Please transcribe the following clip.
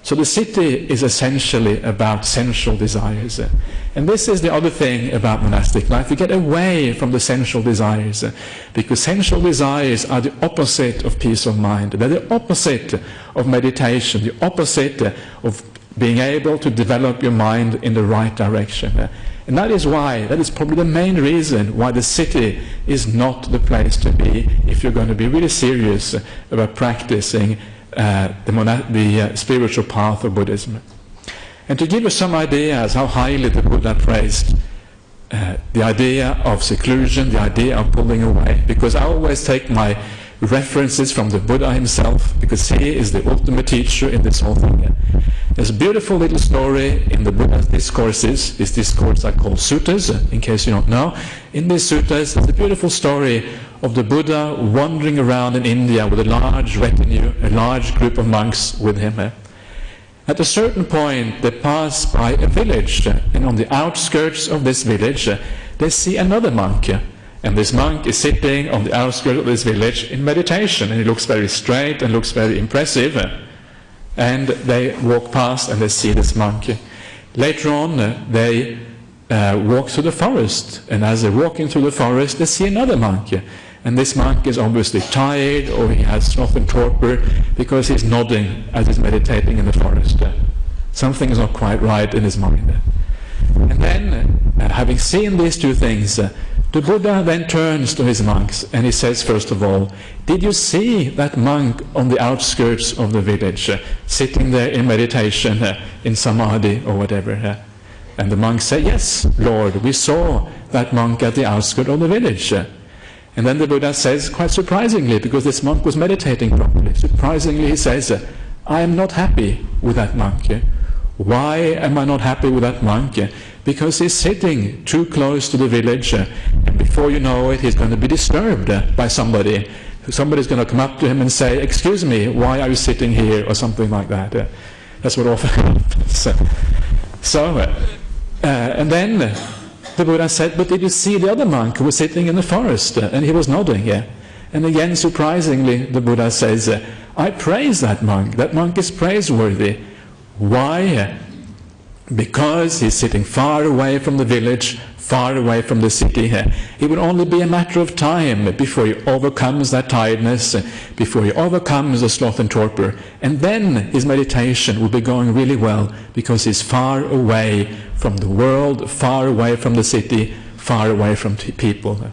So the city is essentially about sensual desires. And this is the other thing about monastic life. You get away from the sensual desires, because sensual desires are the opposite of peace of mind. They're the opposite of meditation, the opposite of being able to develop your mind in the right direction. And that is probably the main reason why the city is not the place to be if you're going to be really serious about practicing the spiritual path of Buddhism. And to give you some ideas how highly the Buddha praised the idea of seclusion, the idea of pulling away, because I always take my references from the Buddha himself, because he is the ultimate teacher in this whole thing. There's a beautiful little story in the Buddha's discourses. This discourse I call suttas, in case you don't know. In these suttas, there's a beautiful story of the Buddha wandering around in India with a large retinue, a large group of monks with him. At a certain point, they pass by a village, and on the outskirts of this village, they see another monk. And this monk is sitting on the outskirts of this village in meditation, and he looks very straight and looks very impressive. And they walk past and they see this monk. Later on, they walk through the forest, and as they're walking through the forest, they see another monk. And this monk is obviously tired, or he has sloth and torpor, because he's nodding as he's meditating in the forest. Something is not quite right in his mind. And then, having seen these two things, the Buddha then turns to his monks and he says, first of all, did you see that monk on the outskirts of the village, sitting there in meditation, in samadhi or whatever? And the monks say, yes, Lord, we saw that monk at the outskirts of the village. And then the Buddha says, quite surprisingly, because this monk was meditating properly, surprisingly he says, I am not happy with that monk. Why am I not happy with that monk? Because he's sitting too close to the village, and before you know it, he's going to be disturbed by somebody. Somebody's going to come up to him and say, excuse me, why are you sitting here, or something like that. That's what often happens. And then the Buddha said, but did you see the other monk who was sitting in the forest? And he was nodding. And again, surprisingly, the Buddha says, I praise that monk. That monk is praiseworthy. Why? Because he's sitting far away from the village, far away from the city. It will only be a matter of time before he overcomes that tiredness, before he overcomes the sloth and torpor. And then his meditation will be going really well, because he's far away from the world, far away from the city, far away from people.